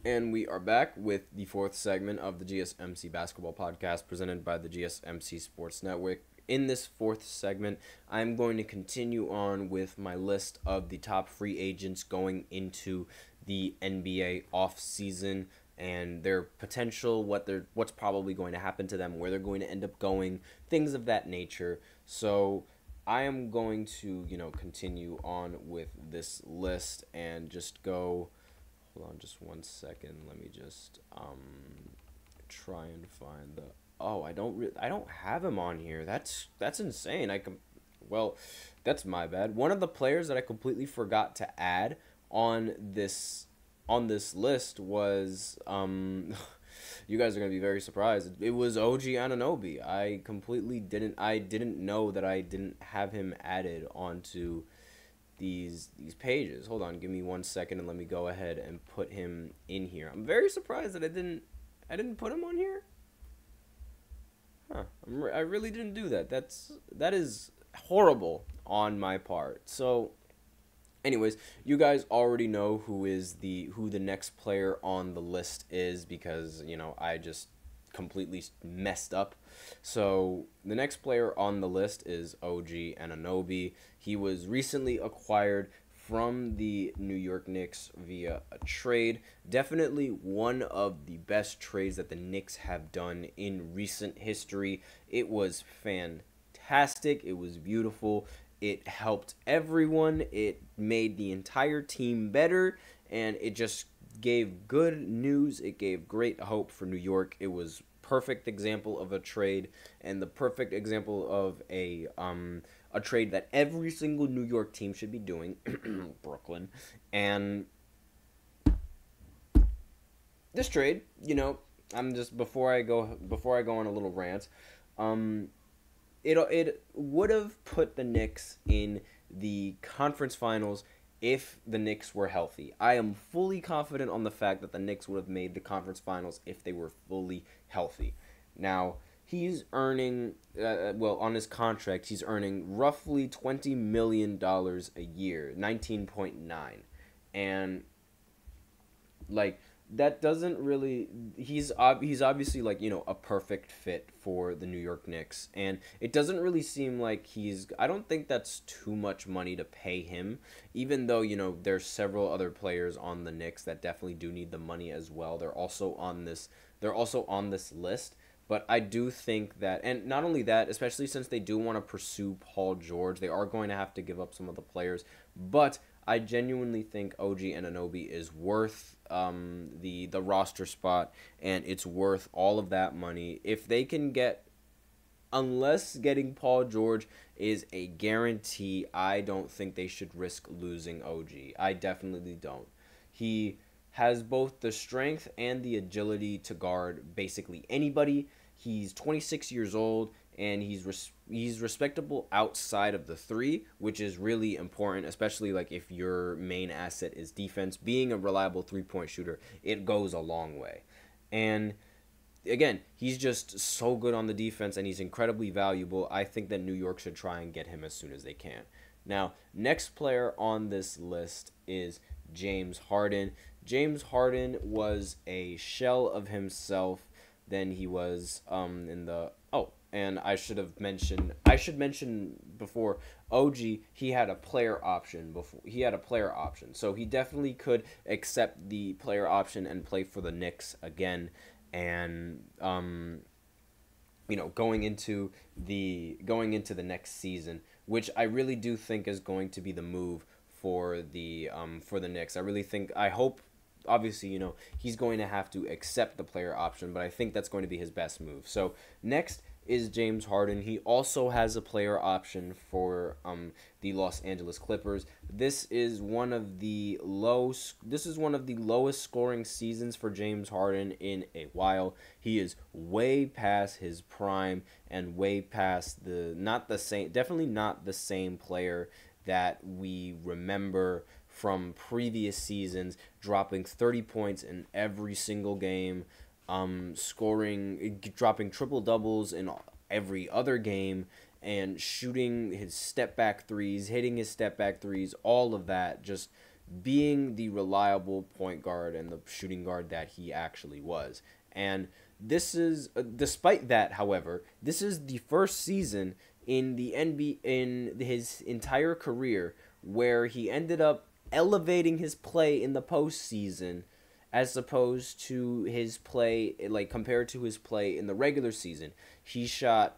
And we are back with the fourth segment of the GSMC basketball podcast presented by the GSMC Sports Network. In this fourth segment, I'm going to continue on with my list of the top free agents going into the NBA offseason and their potential, what's probably going to happen to them, where they're going to end up going, things of that nature. So I am going to, continue on with this list and just go. Hold on just one second. Let me just try and find the. Oh, I don't have him on here. That's insane. Well, that's my bad. One of the players that I completely forgot to add on this list was you guys are going to be very surprised. It was OG Anunoby. I didn't know that I didn't have him added onto these pages. Hold on, give me 1 second and let me go ahead and put him in here. I'm very surprised that I didn't put him on here. Huh. I really didn't do that. That is horrible on my part. So anyways, you guys already know who the next player on the list is because, I just completely messed up. So the next player on the list is OG Anunoby. He was recently acquired from the New York Knicks via a trade. Definitely one of the best trades that the Knicks have done in recent history. It was fantastic. It was beautiful. It helped everyone. It made the entire team better, and it just gave good news. It gave great hope for New York. It was perfect example of a trade and the perfect example of a trade that every single New York team should be doing. Brooklyn. And this trade, I'm just before I go on a little rant, it would have put the Knicks in the conference finals if the Knicks were healthy. I am fully confident on the fact that the Knicks would have made the conference finals if they were fully healthy. Now, he's earning, on his contract, he's earning roughly $20 million a year, 19.9. And, that doesn't really, he's obviously a perfect fit for the New York Knicks, and it doesn't really seem like I don't think that's too much money to pay him, even though there's several other players on the Knicks that definitely do need the money as well. They're also on this list. But I do think that, and not only that, especially since they do want to pursue Paul George, they are going to have to give up some of the players. But I genuinely think OG Anunoby is worth the roster spot, and it's worth all of that money. If they can unless getting Paul George is a guarantee, I don't think they should risk losing OG. I definitely don't. He has both the strength and the agility to guard basically anybody. He's 26 years old, and he's respectable outside of the three, which is really important, especially if your main asset is defense. Being a reliable three-point shooter, it goes a long way. And again, he's just so good on the defense, and he's incredibly valuable. I think that New York should try and get him as soon as they can. Now, next player on this list is James Harden. James Harden was a shell of himself than he was and I should mention before, OG, he had a player option so he definitely could accept the player option and play for the Knicks again. And going into the next season, which I really do think is going to be the move for the Knicks. I hope, obviously, he's going to have to accept the player option, but I think that's going to be his best move. So next is James Harden. He also has a player option for the Los Angeles Clippers. This is one of the lowest scoring seasons for James Harden in a while. He is way past his prime and way past definitely not the same player that we remember from previous seasons, dropping 30 points in every single game, dropping triple doubles in every other game, and shooting his step back threes, hitting his step back threes, all of that. Just being the reliable point guard and the shooting guard that he actually was. And this is, despite that, however, this is the first season in the NBA in his entire career where he ended up elevating his play in the postseason as opposed to his play, like compared to his play in the regular season. He shot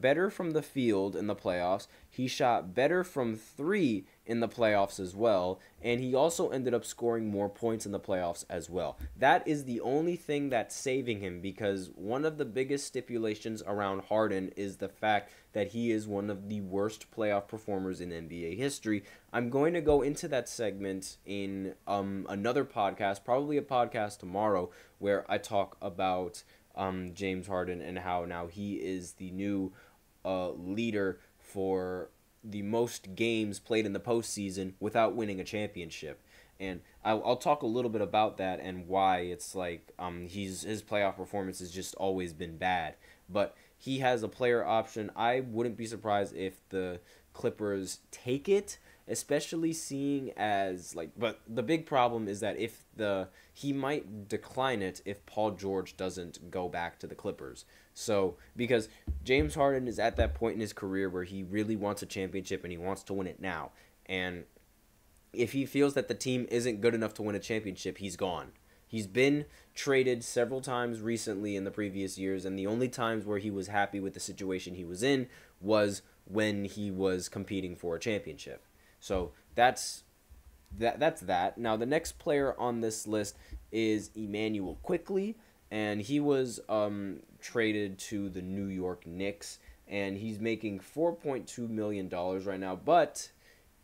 better from the field in the playoffs. He shot better from 3 in the playoffs as well, and he also ended up scoring more points in the playoffs as well. That is the only thing that's saving him, because one of the biggest stipulations around Harden is the fact that he is one of the worst playoff performers in NBA history. I'm going to go into that segment in another podcast, probably a podcast tomorrow, where I talk about James Harden and how now he is the new leader for the most games played in the postseason without winning a championship. And I'll talk a little bit about that and why it's like his playoff performance has just always been bad. But he has a player option. I wouldn't be surprised if the Clippers take it, especially seeing as like, but the big problem is that he might decline it if Paul George doesn't go back to the Clippers. So because James Harden is at that point in his career where he really wants a championship and he wants to win it now. And if he feels that the team isn't good enough to win a championship, he's gone. He's been traded several times recently in the previous years, and the only times where he was happy with the situation he was in was when he was competing for a championship. So that's that. Now, the next player on this list is Emmanuel Quickley, and he was traded to the New York Knicks, and he's making $4.2 million right now, but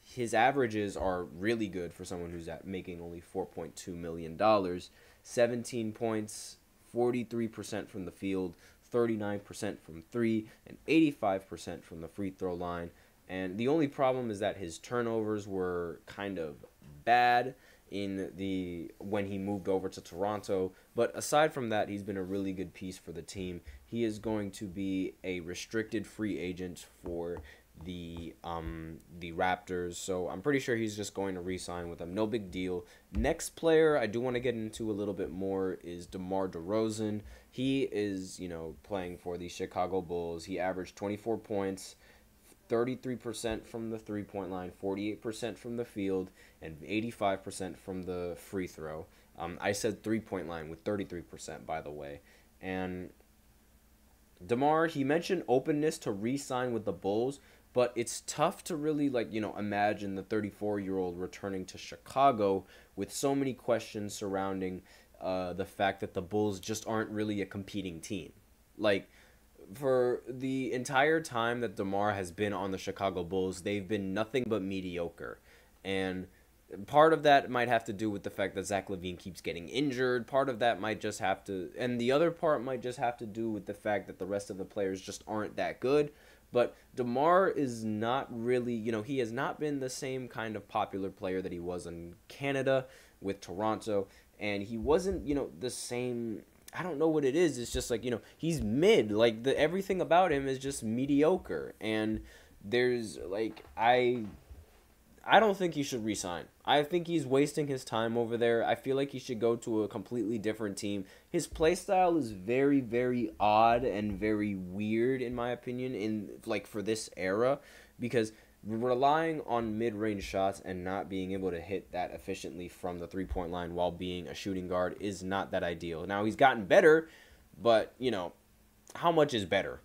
his averages are really good for someone who's making only $4.2 million. 17 points, 43% from the field, 39% from 3, and 85% from the free throw line. And the only problem is that his turnovers were kind of bad when he moved over to Toronto. But aside from that, he's been a really good piece for the team. He is going to be a restricted free agent for the Raptors, so I'm pretty sure he's just going to re-sign with them. No big deal. Next player I do want to get into a little bit more is DeMar DeRozan. He is, playing for the Chicago Bulls. He averaged 24 points, 33% from the three-point line, 48% from the field, and 85% from the free throw. I said three-point line with 33%, by the way. And DeMar, he mentioned openness to re-sign with the Bulls, but it's tough to really, imagine the 34-year-old returning to Chicago with so many questions surrounding the fact that the Bulls just aren't really a competing team. For the entire time that DeMar has been on the Chicago Bulls, they've been nothing but mediocre. And part of that might have to do with the fact that Zach LaVine keeps getting injured. Part of that might just have to, and the other part might just have to do with the fact that the rest of the players just aren't that good. But DeMar is not really, he has not been the same kind of popular player that he was in Canada with Toronto. And he wasn't, the same, I don't know what it is. It's just he's mid. Everything about him is just mediocre. And there's, I don't think he should resign. I think he's wasting his time over there. I feel like he should go to a completely different team. His play style is very, very odd and very weird, in my opinion, for this era, because relying on mid-range shots and not being able to hit that efficiently from the three-point line while being a shooting guard is not that ideal. Now, he's gotten better, but, how much is better?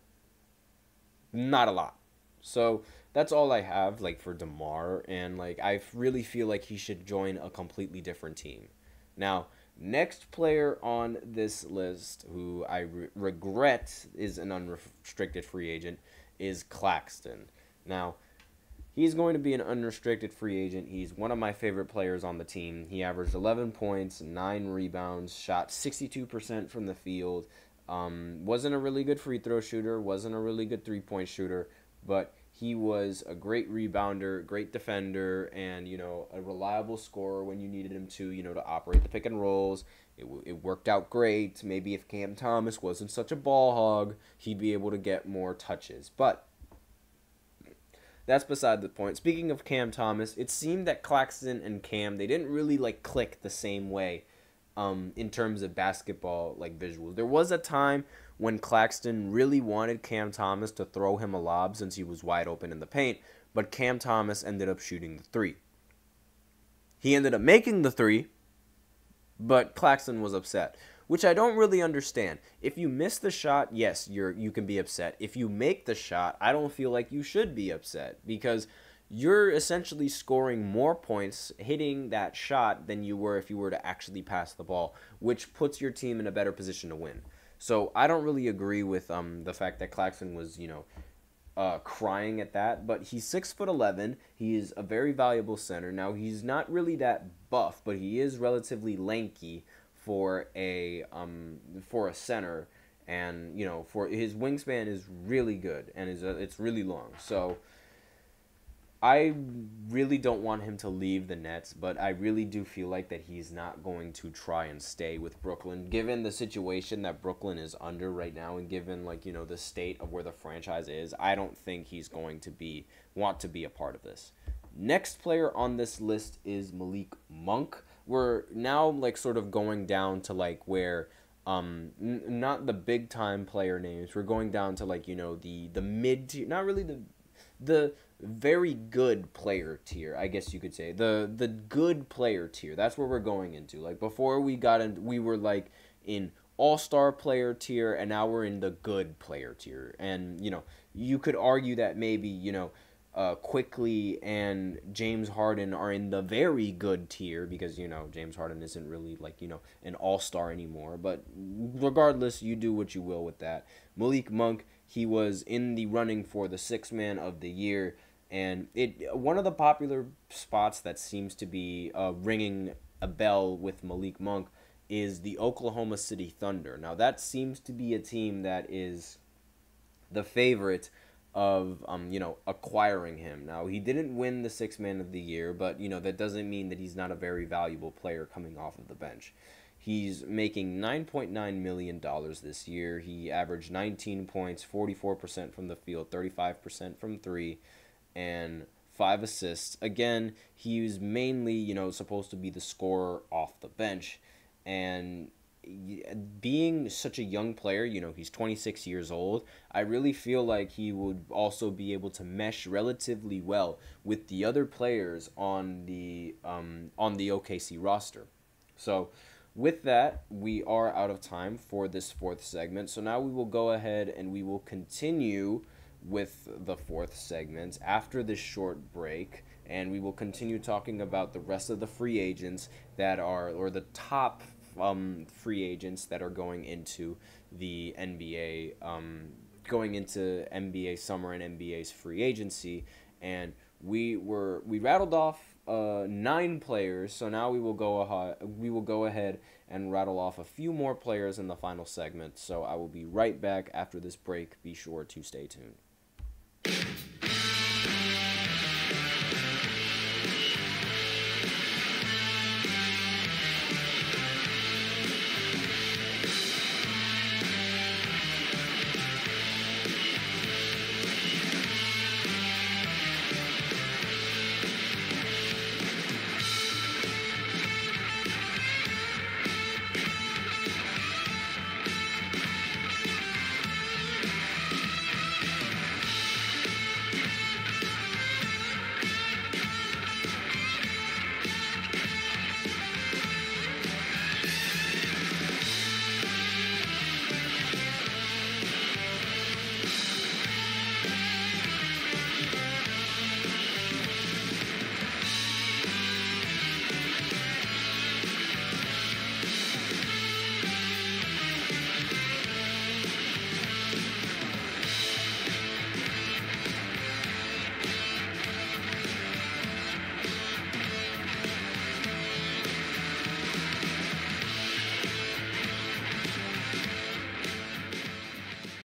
Not a lot. So that's all I have, for DeMar, and, I really feel like he should join a completely different team. Now, next player on this list, who I regret is an unrestricted free agent, is Claxton. Now, he's going to be an unrestricted free agent. He's one of my favorite players on the team. He averaged 11 points, 9 rebounds, shot 62% from the field, wasn't a really good free throw shooter, wasn't a really good three-point shooter, but he was a great rebounder, great defender, and, a reliable scorer when you needed him to operate the pick and rolls. It worked out great. Maybe if Cam Thomas wasn't such a ball hog, he'd be able to get more touches. But that's beside the point. Speaking of Cam Thomas, it seemed that Claxton and Cam, they didn't really like click the same way in terms of basketball like visuals. There was a time when Claxton really wanted Cam Thomas to throw him a lob since he was wide open in the paint, but Cam Thomas ended up shooting the three. He ended up making the three, but Claxton was upset, which I don't really understand. If you miss the shot, yes, you can be upset. If you make the shot, I don't feel like you should be upset because you're essentially scoring more points hitting that shot than you were if you were to actually pass the ball, which puts your team in a better position to win. So I don't really agree with the fact that Claxton was, crying at that, but he's 6'11". He is a very valuable center. Now he's not really that buff, but he is relatively lanky for a center, and for his wingspan is really good and it's really long. So I really don't want him to leave the Nets, but I really do feel like that he's not going to try and stay with Brooklyn, given the situation that Brooklyn is under right now, and given the state of where the franchise is. I don't think he's going to want to be a part of this. Next player on this list is Malik Monk. We're now sort of going down to where not the big time player names. We're going down to the mid tier, not really the very good player tier, I guess you could say. The good player tier. That's where we're going into. Before we were in all-star player tier, and now we're in the good player tier. And you could argue that maybe Quickly and James Harden are in the very good tier because James Harden isn't really an all-star anymore. But regardless, you do what you will with that. Malik Monk, he was in the running for the Sixth Man of the Year, and one of the popular spots that seems to be ringing a bell with Malik Monk is the Oklahoma City Thunder. Now that seems to be a team that is the favorite of acquiring him. Now he didn't win the Sixth Man of the Year, but that doesn't mean that he's not a very valuable player coming off of the bench. He's making $9.9 million this year. He averaged 19 points, 44% from the field, 35% from three, and 5 assists. Again, he was mainly, supposed to be the scorer off the bench. And being such a young player, he's 26 years old, I really feel like he would also be able to mesh relatively well with the other players on the OKC roster. So with that, we are out of time for this fourth segment. So now we will go ahead and we will continue with the fourth segment after this short break, and we will continue talking about the rest of the free agents that are, or the top free agents that are going into the NBA, going into NBA summer and NBA's free agency. And we rattled off 9 players, so now we will go ahead and rattle off a few more players in the final segment. So I will be right back after this break. Be sure to stay tuned.